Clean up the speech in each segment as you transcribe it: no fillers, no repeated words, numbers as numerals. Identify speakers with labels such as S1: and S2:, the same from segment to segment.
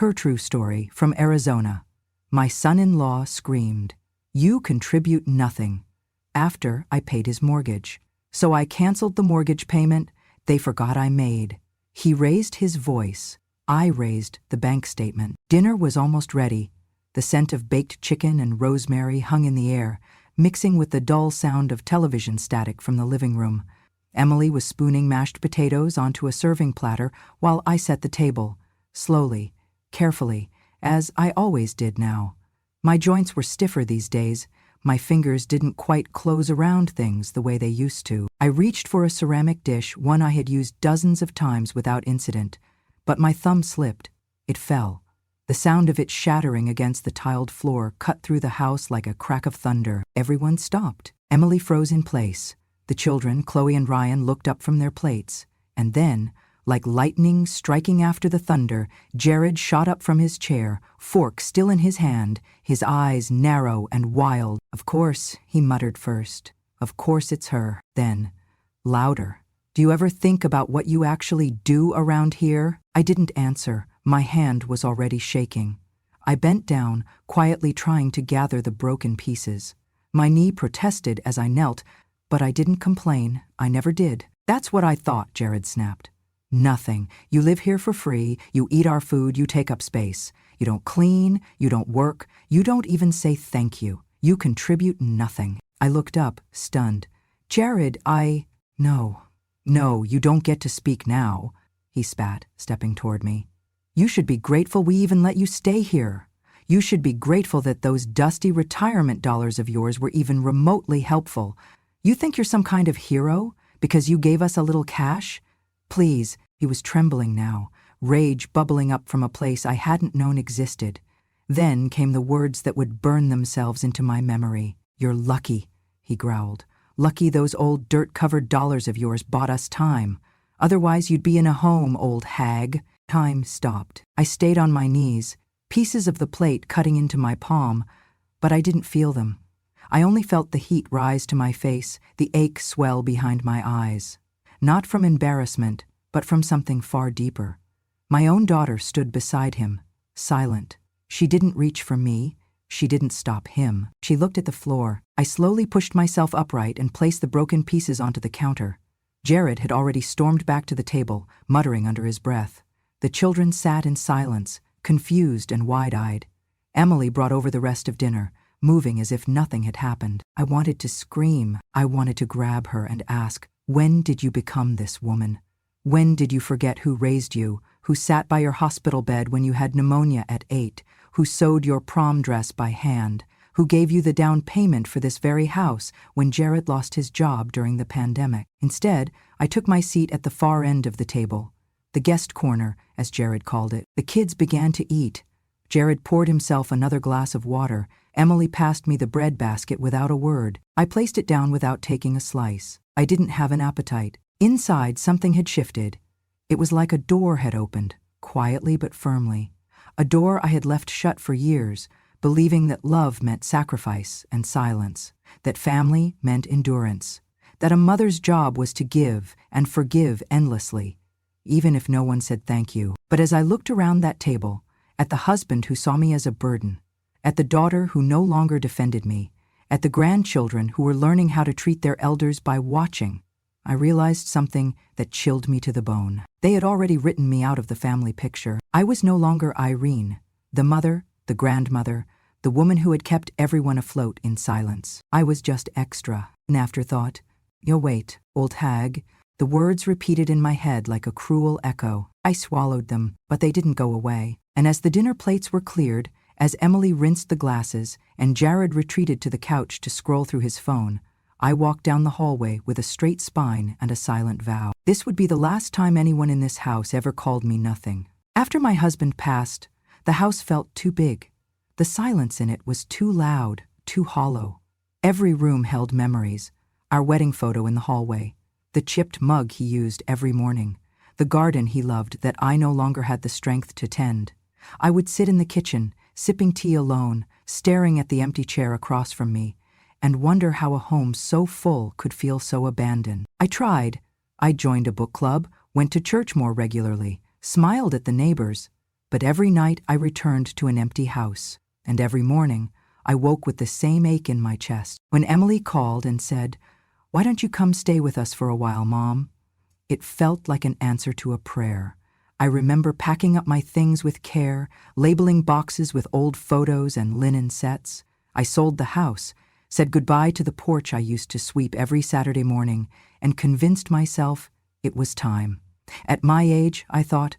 S1: Her true story from Arizona. My son-in-law screamed, "You contribute nothing," after I paid his mortgage. So I canceled the mortgage payment they forgot I made. He raised his voice. I raised the bank statement. Dinner was almost ready. The scent of baked chicken and rosemary hung in the air, mixing with the dull sound of television static from the living room. Emily was spooning mashed potatoes onto a serving platter while I set the table, slowly, carefully, as I always did now. My joints were stiffer these days. My fingers didn't quite close around things the way they used to. I reached for a ceramic dish, one I had used dozens of times without incident, but my thumb slipped. It fell. The sound of it shattering against the tiled floor cut through the house like a crack of thunder. Everyone stopped. Emily froze in place. The children, Chloe and Ryan, looked up from their plates. And then, like lightning striking after the thunder, Jared shot up from his chair, fork still in his hand, his eyes narrow and wild. "Of course," he muttered first. "Of course it's her." Then, louder, "Do you ever think about what you actually do around here?" I didn't answer. My hand was already shaking. I bent down, quietly trying to gather the broken pieces. My knee protested as I knelt, but I didn't complain. I never did. "That's what I thought," Jared snapped. "Nothing. You live here for free, you eat our food, you take up space. You don't clean, you don't work, you don't even say thank you. You contribute nothing." I looked up, stunned. "Jared, No, you don't get to speak now," he spat, stepping toward me. "You should be grateful we even let you stay here. You should be grateful that those dusty retirement dollars of yours were even remotely helpful. You think you're some kind of hero because you gave us a little cash? Please." He was trembling now, rage bubbling up from a place I hadn't known existed. Then came the words that would burn themselves into my memory. "You're lucky," he growled. "Lucky those old dirt-covered dollars of yours bought us time. Otherwise you'd be in a home, old hag." Time stopped. I stayed on my knees, pieces of the plate cutting into my palm, but I didn't feel them. I only felt the heat rise to my face, the ache swell behind my eyes. Not from embarrassment, but from something far deeper. My own daughter stood beside him, silent. She didn't reach for me. She didn't stop him. She looked at the floor. I slowly pushed myself upright and placed the broken pieces onto the counter. Jared had already stormed back to the table, muttering under his breath. The children sat in silence, confused and wide-eyed. Emily brought over the rest of dinner, moving as if nothing had happened. I wanted to scream. I wanted to grab her and ask, "When did you become this woman? When did you forget who raised you, who sat by your hospital bed when you had pneumonia at 8, who sewed your prom dress by hand, who gave you the down payment for this very house when Jared lost his job during the pandemic?" Instead, I took my seat at the far end of the table, the guest corner, as Jared called it. The kids began to eat. Jared poured himself another glass of water. Emily passed me the bread basket without a word. I placed it down without taking a slice. I didn't have an appetite. Inside, something had shifted. It was like a door had opened, quietly but firmly. A door I had left shut for years, believing that love meant sacrifice and silence, that family meant endurance, that a mother's job was to give and forgive endlessly, even if no one said thank you. But as I looked around that table, at the husband who saw me as a burden, at the daughter who no longer defended me, at the grandchildren who were learning how to treat their elders by watching, I realized something that chilled me to the bone. They had already written me out of the family picture. I was no longer Irene, the mother, the grandmother, the woman who had kept everyone afloat in silence. I was just extra, an afterthought. "You'll wait, old hag." The words repeated in my head like a cruel echo. I swallowed them, but they didn't go away. And as the dinner plates were cleared, as Emily rinsed the glasses and Jared retreated to the couch to scroll through his phone, I walked down the hallway with a straight spine and a silent vow. This would be the last time anyone in this house ever called me nothing. After my husband passed, the house felt too big. The silence in it was too loud, too hollow. Every room held memories. Our wedding photo in the hallway, the chipped mug he used every morning, the garden he loved that I no longer had the strength to tend. I would sit in the kitchen, sipping tea alone, staring at the empty chair across from me, and wonder how a home so full could feel so abandoned. I tried. I joined a book club, went to church more regularly, smiled at the neighbors, But every night I returned to an empty house, and every morning I woke with the same ache in my chest. When Emily called and said, "Why don't you come stay with us for a while, Mom?" It felt like an answer to a prayer. I remember packing up my things with care, labeling boxes with old photos and linen sets. I sold the house, said goodbye to the porch I used to sweep every Saturday morning, and convinced myself it was time. At my age, I thought,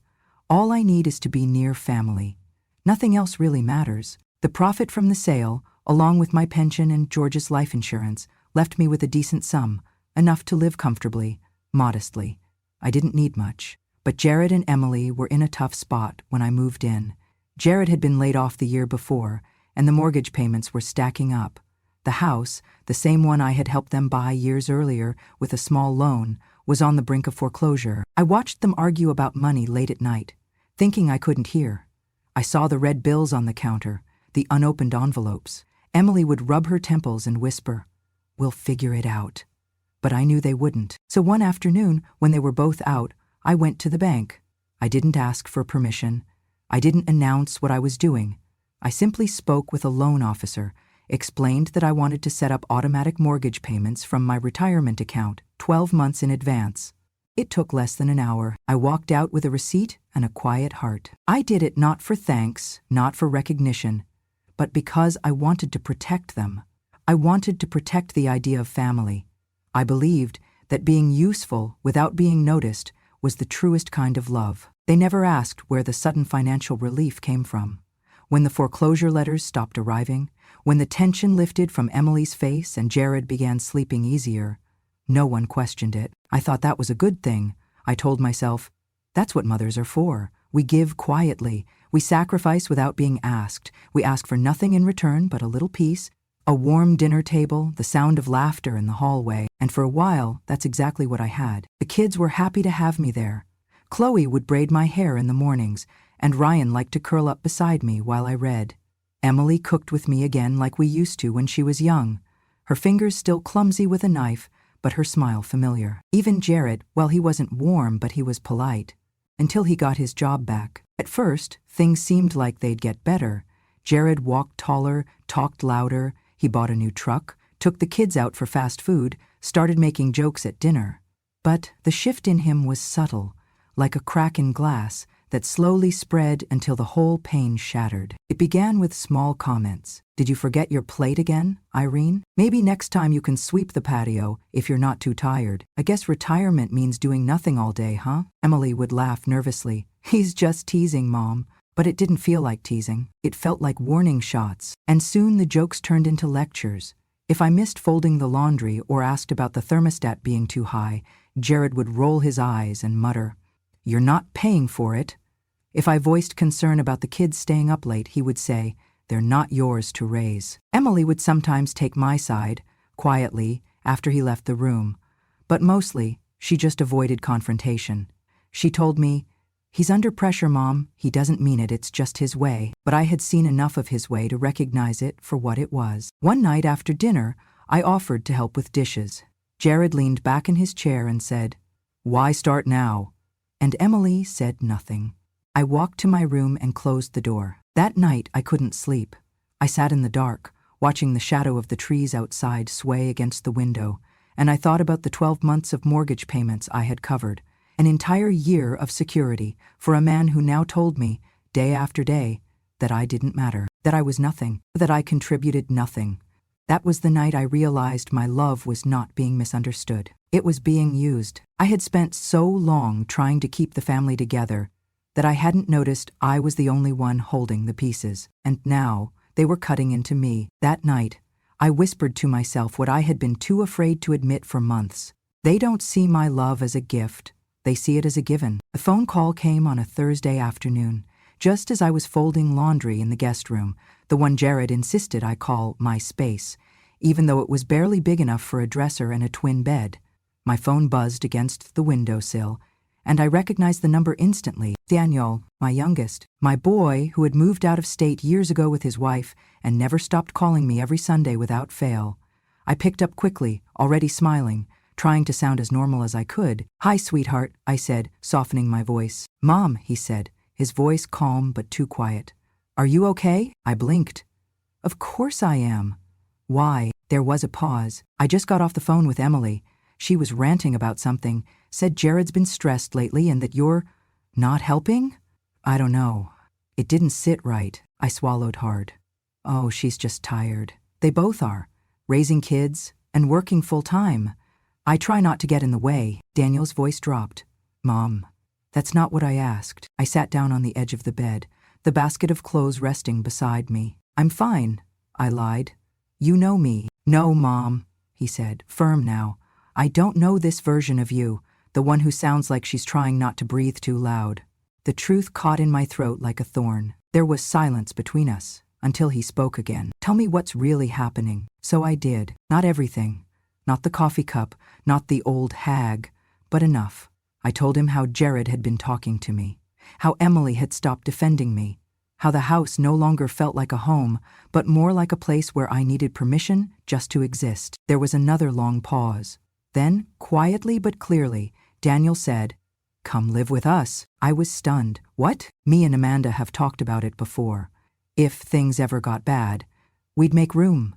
S1: all I need is to be near family. Nothing else really matters. The profit from the sale, along with my pension and George's life insurance, left me with a decent sum, enough to live comfortably, modestly. I didn't need much. But Jared and Emily were in a tough spot when I moved in. Jared had been laid off the year before, and the mortgage payments were stacking up. The house, the same one I had helped them buy years earlier with a small loan, was on the brink of foreclosure. I watched them argue about money late at night, thinking I couldn't hear. I saw the red bills on the counter, the unopened envelopes. Emily would rub her temples and whisper, "We'll figure it out." But I knew they wouldn't. So one afternoon, when they were both out, I went to the bank. I didn't ask for permission. I didn't announce what I was doing. I simply spoke with a loan officer, explained that I wanted to set up automatic mortgage payments from my retirement account 12 months in advance. It took less than an hour. I walked out with a receipt and a quiet heart. I did it not for thanks, not for recognition, but because I wanted to protect them. I wanted to protect the idea of family. I believed that being useful without being noticed was the truest kind of love. They never asked where the sudden financial relief came from. When the foreclosure letters stopped arriving, when the tension lifted from Emily's face and Jared began sleeping easier, no one questioned it. I thought that was a good thing. I told myself, that's what mothers are for. We give quietly. We sacrifice without being asked. We ask for nothing in return but a little peace, a warm dinner table, the sound of laughter in the hallway. And for a while, that's exactly what I had. The kids were happy to have me there. Chloe would braid my hair in the mornings, and Ryan liked to curl up beside me while I read. Emily cooked with me again like we used to when she was young, her fingers still clumsy with a knife, but her smile familiar. Even Jared, well, he wasn't warm, but he was polite, until he got his job back. At first, things seemed like they'd get better. Jared walked taller, talked louder, he bought a new truck, took the kids out for fast food, started making jokes at dinner. But the shift in him was subtle, like a crack in glass that slowly spread until the whole pane shattered. It began with small comments. "Did you forget your plate again, Irene? Maybe next time you can sweep the patio if you're not too tired. I guess retirement means doing nothing all day, huh?" Emily would laugh nervously. "He's just teasing, Mom." But it didn't feel like teasing. It felt like warning shots. And soon the jokes turned into lectures. If I missed folding the laundry or asked about the thermostat being too high, Jared would roll his eyes and mutter, "You're not paying for it." If I voiced concern about the kids staying up late, he would say, "They're not yours to raise." Emily would sometimes take my side, quietly, after he left the room. But mostly, she just avoided confrontation. She told me, "He's under pressure, Mom. He doesn't mean it, it's just his way." But I had seen enough of his way to recognize it for what it was. One night after dinner, I offered to help with dishes. Jared leaned back in his chair and said, "Why start now?" And Emily said nothing. I walked to my room and closed the door. That night, I couldn't sleep. I sat in the dark, watching the shadow of the trees outside sway against the window, and I thought about the 12 months of mortgage payments I had covered. An entire year of security for a man who now told me, day after day, that I didn't matter, that I was nothing, that I contributed nothing. That was the night I realized my love was not being misunderstood. It was being used. I had spent so long trying to keep the family together that I hadn't noticed I was the only one holding the pieces. And now, they were cutting into me. That night, I whispered to myself what I had been too afraid to admit for months. They don't see my love as a gift. They see it as a given. The phone call came on a Thursday afternoon, just as I was folding laundry in the guest room, the one Jared insisted I call my space, even though it was barely big enough for a dresser and a twin bed. My phone buzzed against the windowsill, and I recognized the number instantly. Daniel, my youngest, my boy who had moved out of state years ago with his wife and never stopped calling me every Sunday without fail. I picked up quickly, already smiling, trying to sound as normal as I could. "Hi, sweetheart," I said, softening my voice. "Mom," he said, his voice calm but too quiet. "Are you okay?" I blinked. "Of course I am." "Why?" There was a pause. "I just got off the phone with Emily. She was ranting about something, said Jared's been stressed lately and that you're not helping?" "I don't know. It didn't sit right." I swallowed hard. "Oh, she's just tired. They both are, raising kids and working full-time. I try not to get in the way." Daniel's voice dropped. "Mom, that's not what I asked." I sat down on the edge of the bed, the basket of clothes resting beside me. "I'm fine," I lied. "You know me." "No, Mom," he said, firm now. "I don't know this version of you, the one who sounds like she's trying not to breathe too loud." The truth caught in my throat like a thorn. There was silence between us, until he spoke again. "Tell me what's really happening." So I did. Not everything. Not the coffee cup, not the old hag, but enough. I told him how Jared had been talking to me, how Emily had stopped defending me, how the house no longer felt like a home, but more like a place where I needed permission just to exist. There was another long pause. Then, quietly but clearly, Daniel said, "Come live with us." I was stunned. "What?" "Me and Amanda have talked about it before. If things ever got bad, we'd make room.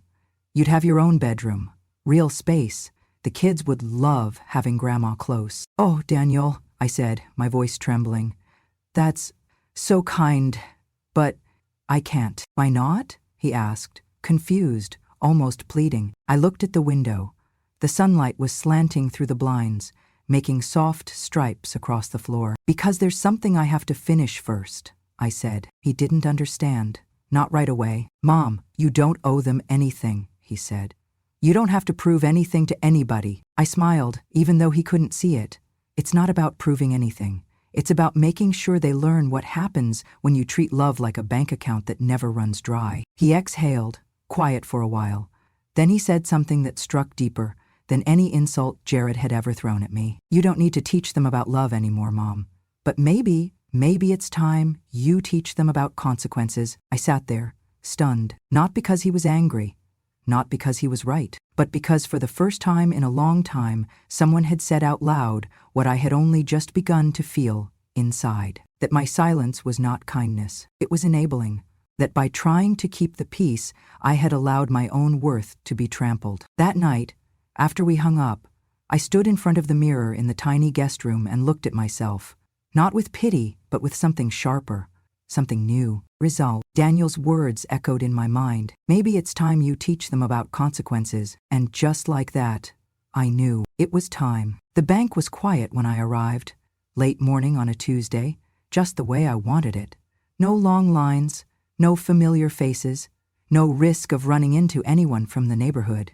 S1: You'd have your own bedroom, real space. The kids would love having Grandma close." "Oh, Daniel," I said, my voice trembling. "That's so kind, but I can't." "Why not?" he asked, confused, almost pleading. I looked at the window. The sunlight was slanting through the blinds, making soft stripes across the floor. "Because there's something I have to finish first," I said. He didn't understand. Not right away. "Mom, you don't owe them anything," he said. "You don't have to prove anything to anybody." I smiled, even though he couldn't see it. "It's not about proving anything. It's about making sure they learn what happens when you treat love like a bank account that never runs dry." He exhaled, quiet for a while. Then he said something that struck deeper than any insult Jared had ever thrown at me. "You don't need to teach them about love anymore, Mom. But maybe it's time you teach them about consequences." I sat there, stunned, not because he was angry, not because he was right, but because for the first time in a long time, someone had said out loud what I had only just begun to feel inside. That my silence was not kindness. It was enabling. That by trying to keep the peace, I had allowed my own worth to be trampled. That night, after we hung up, I stood in front of the mirror in the tiny guest room and looked at myself. Not with pity, but with something sharper, something new. Resolve. Daniel's words echoed in my mind. "Maybe it's time you teach them about consequences." And just like that, I knew it was time. The bank was quiet when I arrived. Late morning on a Tuesday, just the way I wanted it. No long lines, no familiar faces, no risk of running into anyone from the neighborhood.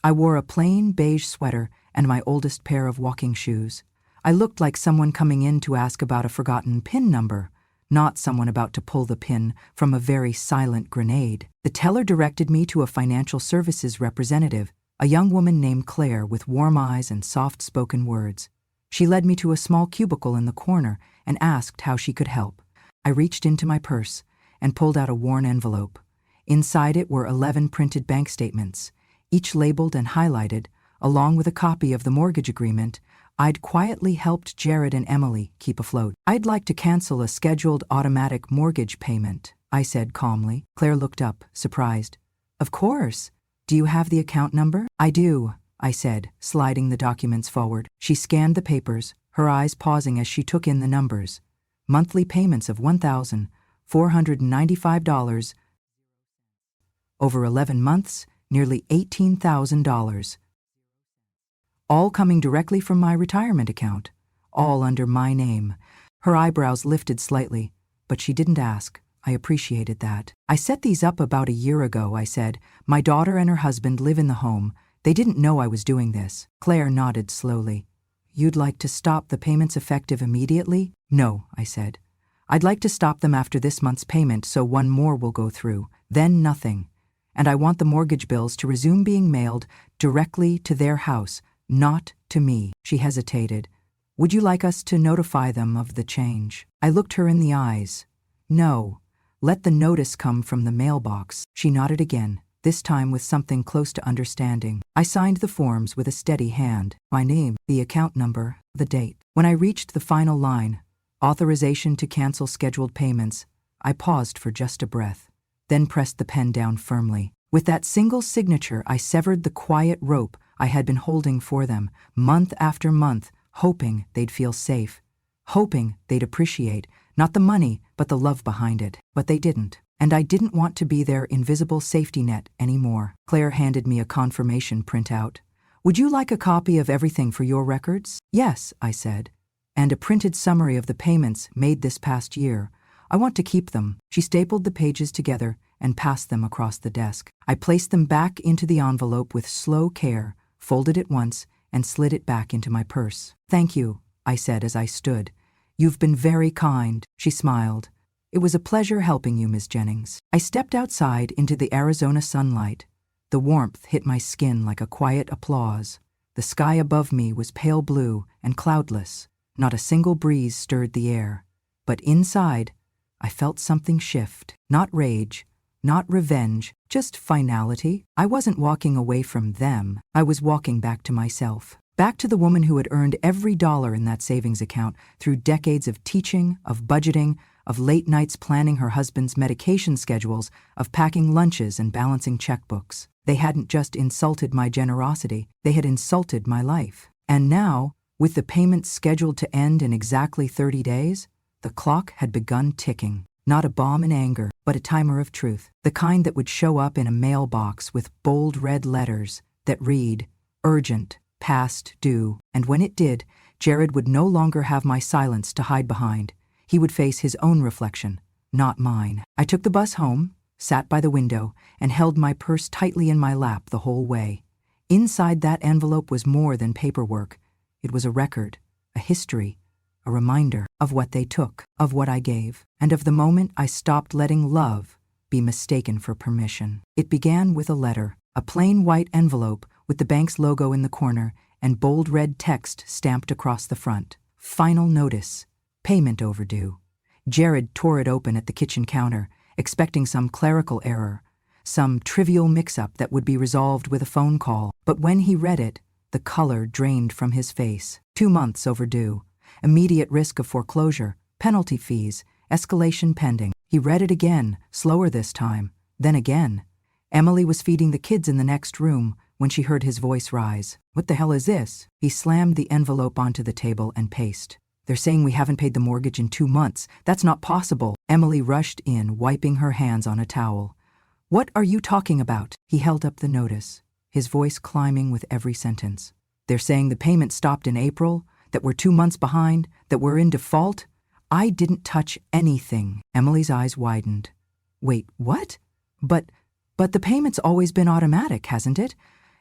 S1: I wore a plain beige sweater and my oldest pair of walking shoes. I looked like someone coming in to ask about a forgotten PIN number, not someone about to pull the pin from a very silent grenade. The teller directed me to a financial services representative, a young woman named Claire with warm eyes and soft-spoken words. She led me to a small cubicle in the corner and asked how she could help. I reached into my purse and pulled out a worn envelope. Inside it were 11 printed bank statements, each labeled and highlighted, along with a copy of the mortgage agreement I'd quietly helped Jared and Emily keep afloat. "I'd like to cancel a scheduled automatic mortgage payment," I said calmly. Claire looked up, surprised. "Of course. Do you have the account number?" "I do," I said, sliding the documents forward. She scanned the papers, her eyes pausing as she took in the numbers. Monthly payments of $1,495. Over 11 months, nearly $18,000. All coming directly from my retirement account, all under my name. Her eyebrows lifted slightly, but she didn't ask. I appreciated that. "I set these up about a year ago," I said. "My daughter and her husband live in the home. They didn't know I was doing this." Claire nodded slowly. "You'd like to stop the payments effective immediately?" "No," I said. "I'd like to stop them after this month's payment so one more will go through, then nothing. And I want the mortgage bills to resume being mailed directly to their house, not to me." She hesitated. "Would you like us to notify them of the change?" I looked her in the eyes. "No. Let the notice come from the mailbox." She nodded again, this time with something close to understanding. I signed the forms with a steady hand. My name, the account number, the date. When I reached the final line, Authorization to cancel scheduled payments. I paused for just a breath, then pressed the pen down firmly. With that single signature, I severed the quiet rope I had been holding for them, month after month, hoping they'd feel safe, hoping they'd appreciate, not the money, but the love behind it. But they didn't. And I didn't want to be their invisible safety net anymore. Claire handed me a confirmation printout. Would you like a copy of everything for your records? Yes, I said. And a printed summary of the payments made this past year. I want to keep them. She stapled the pages together and passed them across the desk. I placed them back into the envelope with slow care, folded it once, and slid it back into my purse. Thank you, I said as I stood. You've been very kind, she smiled. It was a pleasure helping you, Ms. Jennings. I stepped outside into the Arizona sunlight. The warmth hit my skin like a quiet applause. The sky above me was pale blue and cloudless. Not a single breeze stirred the air. But inside, I felt something shift. Not rage, not revenge, just finality. I wasn't walking away from them. I was walking back to myself. Back to the woman who had earned every dollar in that savings account through decades of teaching, of budgeting, of late nights planning her husband's medication schedules, of packing lunches and balancing checkbooks. They hadn't just insulted my generosity, they had insulted my life. And now, with the payments scheduled to end in exactly 30 days, the clock had begun ticking. Not a bomb in anger, but a timer of truth. The kind that would show up in a mailbox with bold red letters that read, urgent, past due. And when it did, Jared would no longer have my silence to hide behind. He would face his own reflection, not mine. I took the bus home, sat by the window, and held my purse tightly in my lap the whole way. Inside that envelope was more than paperwork. It was a record, a history, a reminder of what they took, of what I gave, and of the moment I stopped letting love be mistaken for permission. It began with a letter, a plain white envelope with the bank's logo in the corner and bold red text stamped across the front. Final notice. Payment overdue. Jared tore it open at the kitchen counter, expecting some clerical error, some trivial mix-up that would be resolved with a phone call. But when he read it, the color drained from his face. 2 months overdue. Immediate risk of foreclosure, penalty fees, escalation pending. He read it again, slower this time, then again. Emily was feeding the kids in the next room when she heard his voice rise. What the hell is this? He slammed the envelope onto the table and paced. They're saying we haven't paid the mortgage in 2 months. That's not possible. Emily rushed in, wiping her hands on a towel. What are you talking about? He held up the notice, his voice climbing with every sentence. They're saying the payment stopped in April, that we're 2 months behind, that we're in default. I didn't touch anything. Emily's eyes widened. Wait, what? But the payment's always been automatic, hasn't it?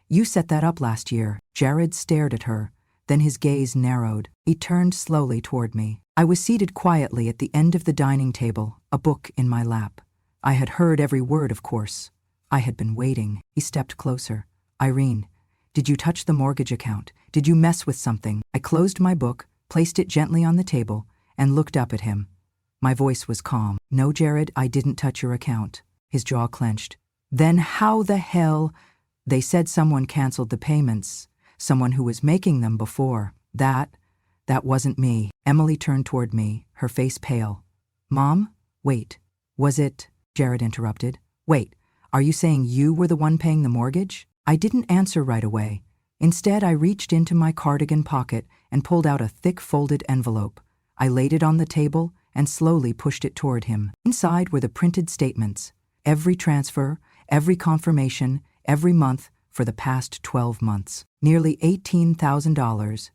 S1: You set that up last year. Jared stared at her. Then his gaze narrowed. He turned slowly toward me. I was seated quietly at the end of the dining table, a book in my lap. I had heard every word, of course. I had been waiting. He stepped closer. Irene, did you touch the mortgage account? Did you mess with something? I closed my book, placed it gently on the table, and looked up at him. My voice was calm. No, Jared, I didn't touch your account. His jaw clenched. Then how the hell? They said someone canceled the payments. Someone who was making them before. That wasn't me. Emily turned toward me, her face pale. Mom? Wait. Was it? Jared interrupted. Wait, are you saying you were the one paying the mortgage? I didn't answer right away. Instead, I reached into my cardigan pocket and pulled out a thick folded envelope. I laid it on the table and slowly pushed it toward him. Inside were the printed statements. Every transfer, every confirmation, every month, for the past 12 months. Nearly $18,000.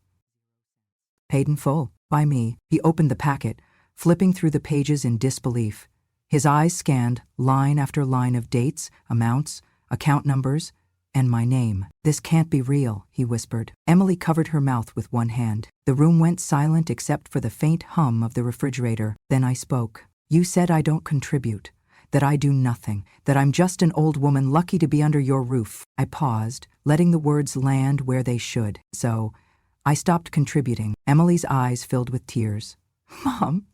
S1: Paid in full, by me. He opened the packet, flipping through the pages in disbelief. His eyes scanned line after line of dates, amounts, account numbers, and my name. This can't be real, he whispered. Emily covered her mouth with one hand. The room went silent except for the faint hum of the refrigerator. Then I spoke. You said I don't contribute, that I do nothing, that I'm just an old woman lucky to be under your roof. I paused, letting the words land where they should. So, I stopped contributing. Emily's eyes filled with tears. Mom,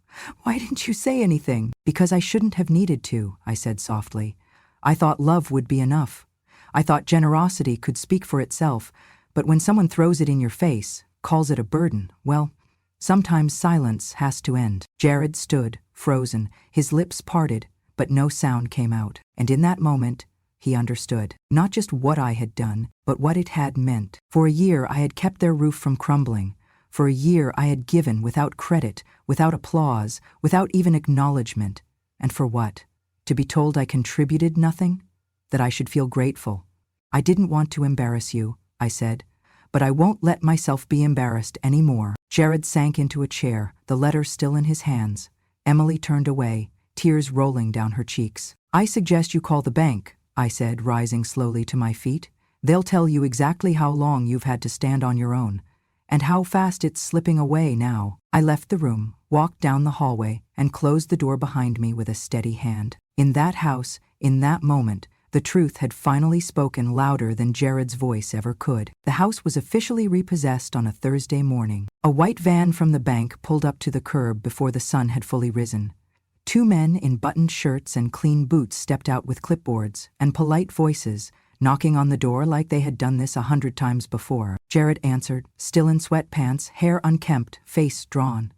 S1: why didn't you say anything? Because I shouldn't have needed to, I said softly. I thought love would be enough. I thought generosity could speak for itself, but when someone throws it in your face, calls it a burden, well, Sometimes silence has to end. Jared stood, frozen, his lips parted, but no sound came out. And in that moment, he understood. Not just what I had done, but what it had meant. For a year I had kept their roof from crumbling. For a year I had given without credit, without applause, without even acknowledgement. And for what? To be told I contributed nothing? That I should feel grateful. I didn't want to embarrass you, I said, but I won't let myself be embarrassed anymore. Jared sank into a chair, the letter still in his hands. Emily turned away, tears rolling down her cheeks. I suggest you call the bank, I said, rising slowly to my feet. They'll tell you exactly how long you've had to stand on your own, and how fast it's slipping away now. I left the room, walked down the hallway, and closed the door behind me with a steady hand. In that house, in that moment, the truth had finally spoken louder than Jared's voice ever could. The house was officially repossessed on a Thursday morning. A white van from the bank pulled up to the curb before the sun had fully risen. Two men in buttoned shirts and clean boots stepped out with clipboards and polite voices, knocking on the door like they had done this 100 times before. Jared answered, still in sweatpants, hair unkempt, face drawn.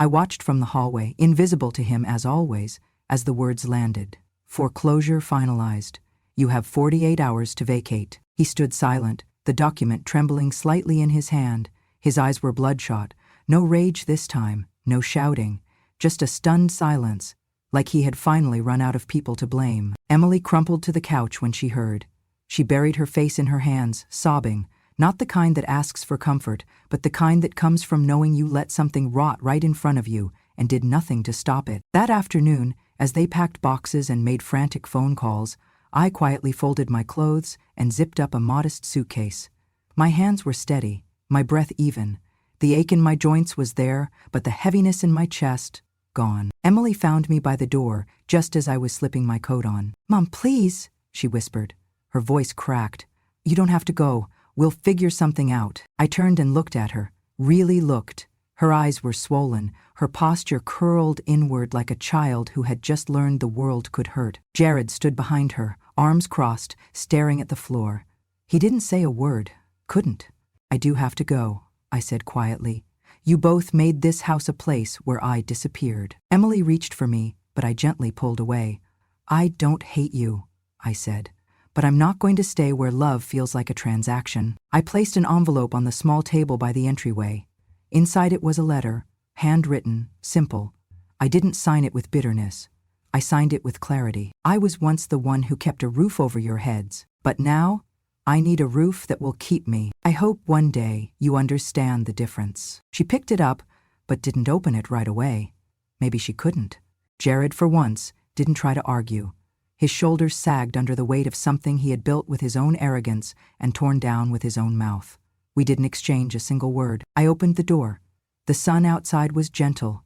S1: I watched from the hallway, invisible to him as always, as the words landed. Foreclosure finalized. You have 48 hours to vacate. He stood silent, the document trembling slightly in his hand. His eyes were bloodshot. No rage this time, no shouting, just a stunned silence, like he had finally run out of people to blame. Emily crumpled to the couch when she heard. She buried her face in her hands, sobbing, not the kind that asks for comfort, but the kind that comes from knowing you let something rot right in front of you and did nothing to stop it. That afternoon, as they packed boxes and made frantic phone calls, I quietly folded my clothes and zipped up a modest suitcase. My hands were steady, my breath even. The ache in my joints was there, but the heaviness in my chest, gone. Emily found me by the door, just as I was slipping my coat on. "Mom, please," she whispered. Her voice cracked. "You don't have to go. We'll figure something out." I turned and looked at her, really looked. Her eyes were swollen, her posture curled inward like a child who had just learned the world could hurt. Jared stood behind her, arms crossed, staring at the floor. He didn't say a word, couldn't. "I do have to go," I said quietly. "You both made this house a place where I disappeared." Emily reached for me, but I gently pulled away. "I don't hate you," I said, "but I'm not going to stay where love feels like a transaction." I placed an envelope on the small table by the entryway. Inside it was a letter, handwritten, simple. I didn't sign it with bitterness. I signed it with clarity. I was once the one who kept a roof over your heads, but now I need a roof that will keep me. I hope one day you understand the difference. She picked it up, but didn't open it right away. Maybe she couldn't. Jared, for once, didn't try to argue. His shoulders sagged under the weight of something he had built with his own arrogance and torn down with his own mouth. We didn't exchange a single word. I opened the door. The sun outside was gentle,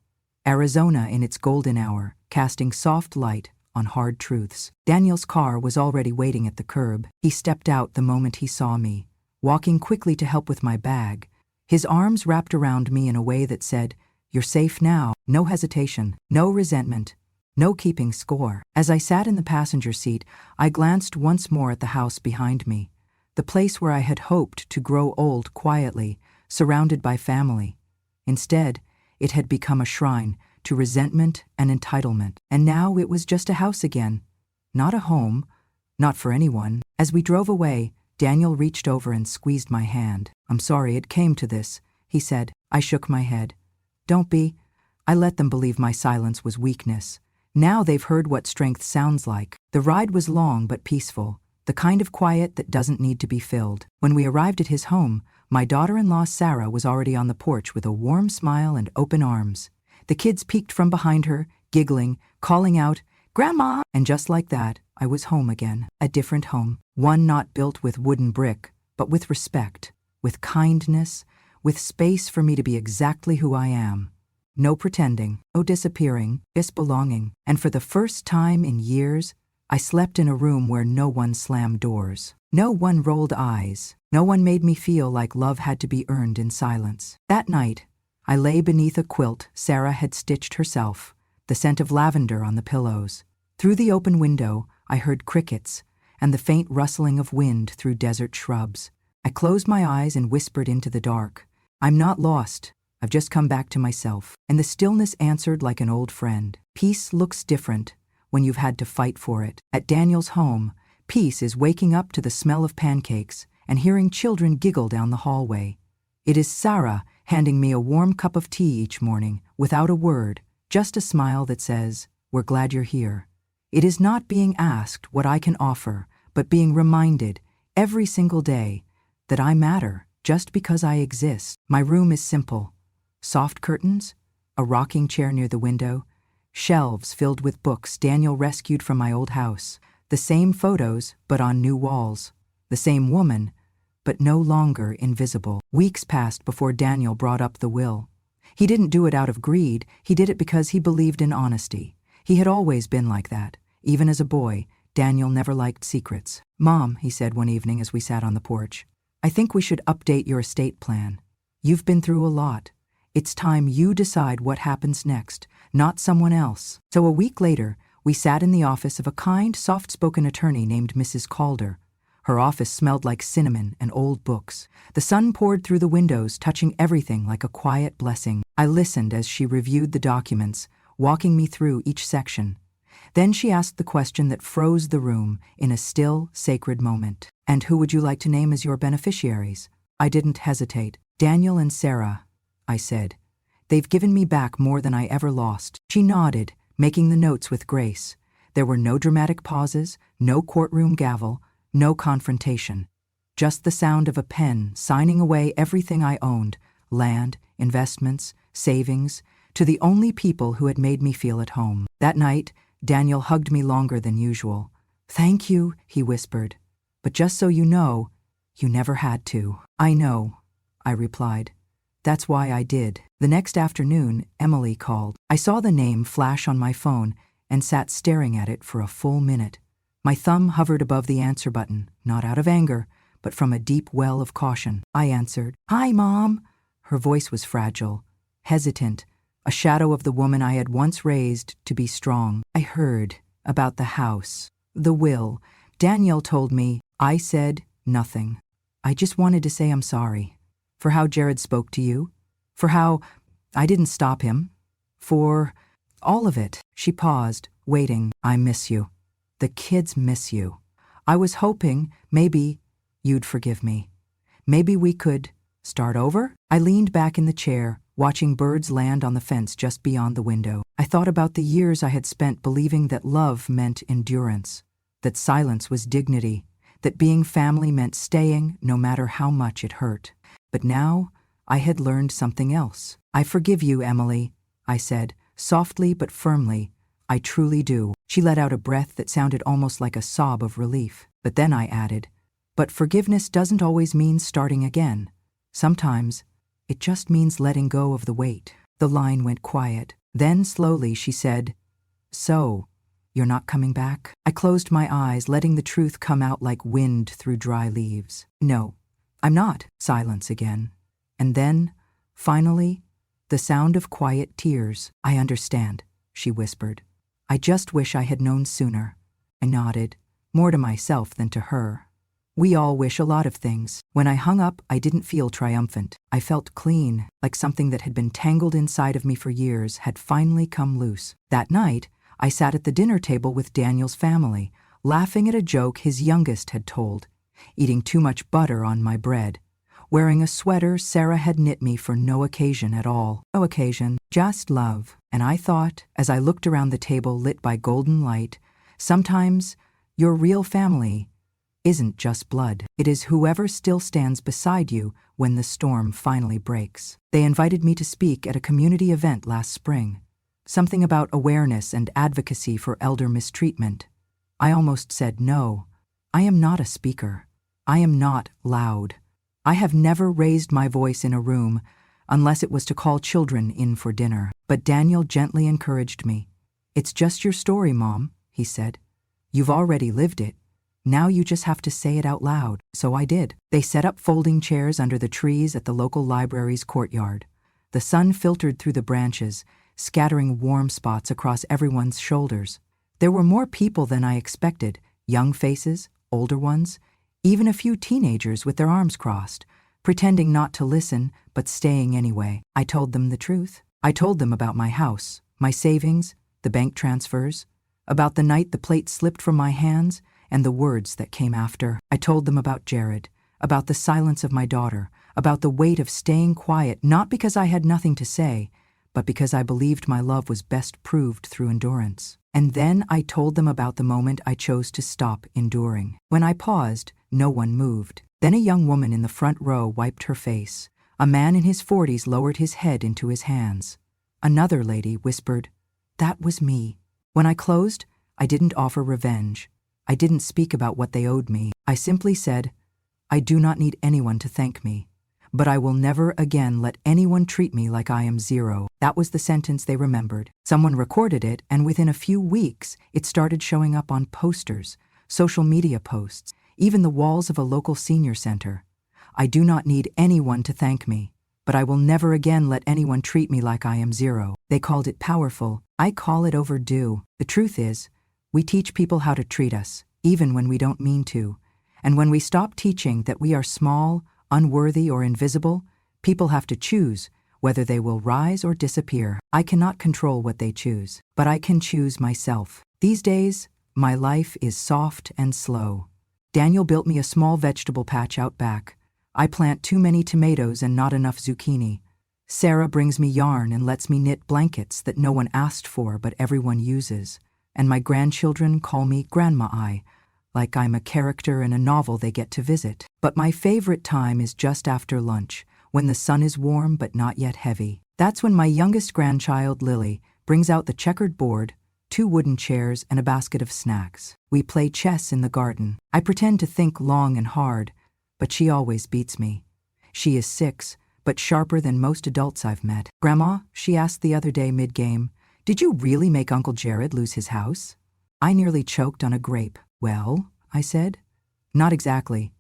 S1: Arizona in its golden hour, casting soft light on hard truths. Daniel's car was already waiting at the curb. He stepped out the moment he saw me, walking quickly to help with my bag. His arms wrapped around me in a way that said, "You're safe now." No hesitation, no resentment, no keeping score. As I sat in the passenger seat, I glanced once more at the house behind me, the place where I had hoped to grow old quietly, surrounded by family. Instead, it had become a shrine to resentment and entitlement. And now it was just a house again, not a home, not for anyone. As we drove away, Daniel reached over and squeezed my hand. "I'm sorry it came to this," he said. I shook my head. "Don't be." I let them believe my silence was weakness. Now they've heard what strength sounds like. The ride was long but peaceful, the kind of quiet that doesn't need to be filled. When we arrived at his home, my daughter-in-law Sarah was already on the porch with a warm smile and open arms. The kids peeked from behind her, giggling, calling out, "Grandma!" And just like that, I was home again. A different home. One not built with wooden brick, but with respect, with kindness, with space for me to be exactly who I am. No pretending, no disappearing, just belonging. And for the first time in years, I slept in a room where no one slammed doors. No one rolled eyes. No one made me feel like love had to be earned in silence. That night, I lay beneath a quilt Sarah had stitched herself, the scent of lavender on the pillows. Through the open window, I heard crickets and the faint rustling of wind through desert shrubs. I closed my eyes and whispered into the dark. "I'm not lost. I've just come back to myself. And the stillness answered like an old friend. Peace looks different when you've had to fight for it. At Daniel's home, peace is waking up to the smell of pancakes and hearing children giggle down the hallway. It is Sarah handing me a warm cup of tea each morning, without a word, just a smile that says, "We're glad you're here." It is not being asked what I can offer, but being reminded every single day that I matter just because I exist. My room is simple. Soft curtains, a rocking chair near the window, shelves filled with books Daniel rescued from my old house, the same photos but on new walls, the same woman but no longer invisible. Weeks passed before Daniel brought up the will. He didn't do it out of greed, he did it because he believed in honesty. He had always been like that. Even as a boy, Daniel never liked secrets. "Mom," he said one evening as we sat on the porch, "I think we should update your estate plan. You've been through a lot. It's time you decide what happens next, not someone else." So a week later, we sat in the office of a kind, soft-spoken attorney named Mrs. Calder. Her office smelled like cinnamon and old books. The sun poured through the windows, touching everything like a quiet blessing. I listened as she reviewed the documents, walking me through each section. Then she asked the question that froze the room in a still, sacred moment. "And who would you like to name as your beneficiaries?" I didn't hesitate. "Daniel and Sarah," I said. "They've given me back more than I ever lost." She nodded, making the notes with grace. There were no dramatic pauses, no courtroom gavel, no confrontation. Just the sound of a pen signing away everything I owned, land, investments, savings, to the only people who had made me feel at home. That night, Daniel hugged me longer than usual. "Thank you," he whispered. "But just so you know, you never had to." "I know," I replied. "That's why I did." The next afternoon, Emily called. I saw the name flash on my phone and sat staring at it for a full minute. My thumb hovered above the answer button, not out of anger, but from a deep well of caution. I answered. "Hi, Mom." Her voice was fragile, hesitant, a shadow of the woman I had once raised to be strong. "I heard about the house, the will. Daniel told me." I said nothing. "I just wanted to say I'm sorry. For how Jared spoke to you. For how I didn't stop him. For all of it." She paused, waiting. "I miss you. The kids miss you. I was hoping maybe you'd forgive me. Maybe we could start over." I leaned back in the chair, watching birds land on the fence just beyond the window. I thought about the years I had spent believing that love meant endurance, that silence was dignity, that being family meant staying no matter how much it hurt. But now I had learned something else. "I forgive you, Emily," I said, softly but firmly. "I truly do." She let out a breath that sounded almost like a sob of relief. But then I added, "But forgiveness doesn't always mean starting again. Sometimes it just means letting go of the weight." The line went quiet. Then slowly she said, "So, you're not coming back?" I closed my eyes, letting the truth come out like wind through dry leaves. "No, I'm not." Silence again. And then, finally, the sound of quiet tears. "I understand," she whispered. "I just wish I had known sooner." I nodded, more to myself than to her. We all wish a lot of things. When I hung up, I didn't feel triumphant. I felt clean, like something that had been tangled inside of me for years had finally come loose. That night, I sat at the dinner table with Daniel's family, laughing at a joke his youngest had told, eating too much butter on my bread, wearing a sweater Sarah had knit me for no occasion at all. No occasion, just love. And I thought, as I looked around the table lit by golden light, sometimes your real family isn't just blood. It is whoever still stands beside you when the storm finally breaks. They invited me to speak at a community event last spring, something about awareness and advocacy for elder mistreatment. I almost said no. I am not a speaker. I am not loud. I have never raised my voice in a room unless it was to call children in for dinner. But Daniel gently encouraged me. "It's just your story, Mom," he said. "You've already lived it. Now you just have to say it out loud." So I did. They set up folding chairs under the trees at the local library's courtyard. The sun filtered through the branches, scattering warm spots across everyone's shoulders. There were more people than I expected, young faces, older ones, even a few teenagers with their arms crossed, pretending not to listen, but staying anyway. I told them the truth. I told them about my house, my savings, the bank transfers, about the night the plate slipped from my hands, and the words that came after. I told them about Jared, about the silence of my daughter, about the weight of staying quiet, not because I had nothing to say, but because I believed my love was best proved through endurance. And then I told them about the moment I chose to stop enduring. When I paused, no one moved. Then a young woman in the front row wiped her face. A man in his 40s lowered his head into his hands. Another lady whispered, "That was me." When I closed, I didn't offer revenge. I didn't speak about what they owed me. I simply said, "I do not need anyone to thank me, but I will never again let anyone treat me like I am zero." That was the sentence they remembered. Someone recorded it, and within a few weeks, it started showing up on posters, social media posts, even the walls of a local senior center. I do not need anyone to thank me, but I will never again let anyone treat me like I am zero. They called it powerful. I call it overdue. The truth is, we teach people how to treat us, even when we don't mean to. And when we stop teaching that we are small, unworthy, or invisible, people have to choose whether they will rise or disappear. I cannot control what they choose, but I can choose myself. These days, my life is soft and slow. Daniel built me a small vegetable patch out back. I plant too many tomatoes and not enough zucchini. Sarah brings me yarn and lets me knit blankets that no one asked for but everyone uses. And my grandchildren call me Grandma I, like I'm a character in a novel they get to visit. But my favorite time is just after lunch, when the sun is warm but not yet heavy. That's when my youngest grandchild, Lily, brings out the checkered board, 2 wooden chairs, and a basket of snacks. We play chess in the garden. I pretend to think long and hard, but she always beats me. She is 6, but sharper than most adults I've met. "Grandma," she asked the other day mid-game, "did you really make Uncle Jared lose his house?" I nearly choked on a grape. "Well," I said, "not exactly.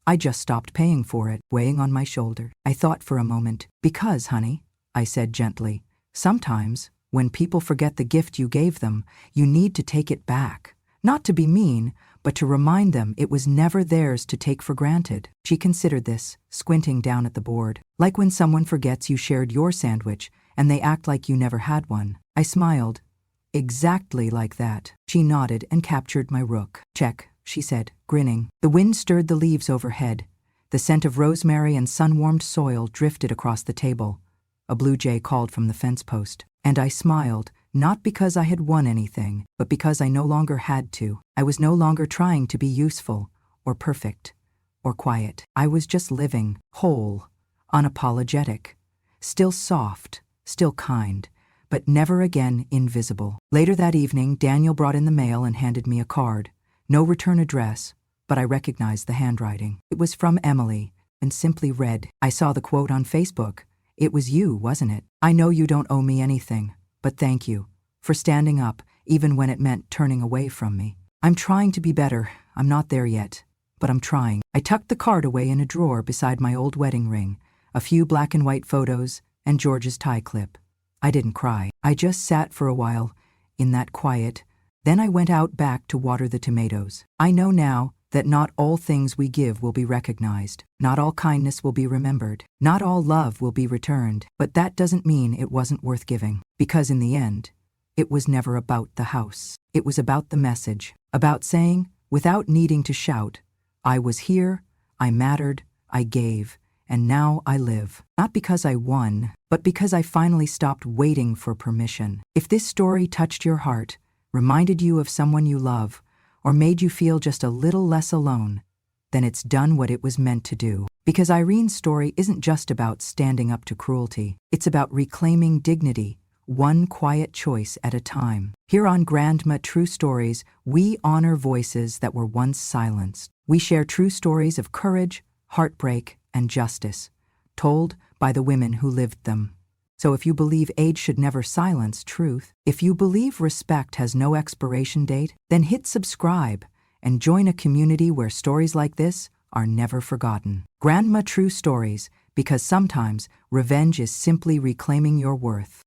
S1: I just stopped paying for it," weighing on my shoulder. I thought for a moment. "Because, honey," I said gently, "sometimes, when people forget the gift you gave them, you need to take it back. Not to be mean, but to remind them it was never theirs to take for granted." She considered this, squinting down at the board. "Like when someone forgets you shared your sandwich and they act like you never had one." I smiled. "Exactly like that." She nodded and captured my rook. "Check," she said, grinning. The wind stirred the leaves overhead. The scent of rosemary and sun-warmed soil drifted across the table. A blue jay called from the fence post. And I smiled, not because I had won anything, but because I no longer had to. I was no longer trying to be useful, or perfect, or quiet. I was just living, whole, unapologetic, still soft, still kind, but never again invisible. Later that evening, Daniel brought in the mail and handed me a card. No return address, but I recognized the handwriting. It was from Emily, and simply read, "I saw the quote on Facebook. It was you, wasn't it? I know you don't owe me anything, but thank you for standing up, even when it meant turning away from me. I'm trying to be better. I'm not there yet, but I'm trying." I tucked the card away in a drawer beside my old wedding ring, a few black and white photos, and George's tie clip. I didn't cry. I just sat for a while, in that quiet. Then I went out back to water the tomatoes. I know now that not all things we give will be recognized. Not all kindness will be remembered. Not all love will be returned. But that doesn't mean it wasn't worth giving. Because in the end, it was never about the house. It was about the message. About saying, without needing to shout, "I was here, I mattered, I gave, and now I live." Not because I won, but because I finally stopped waiting for permission. If this story touched your heart, reminded you of someone you love, or made you feel just a little less alone, then it's done what it was meant to do. Because Irene's story isn't just about standing up to cruelty. It's about reclaiming dignity, one quiet choice at a time. Here on Grandma True Stories, we honor voices that were once silenced. We share true stories of courage, heartbreak, and justice, told by the women who lived them. So if you believe age should never silence truth, if you believe respect has no expiration date, then hit subscribe and join a community where stories like this are never forgotten. Grandma True Stories, because sometimes revenge is simply reclaiming your worth.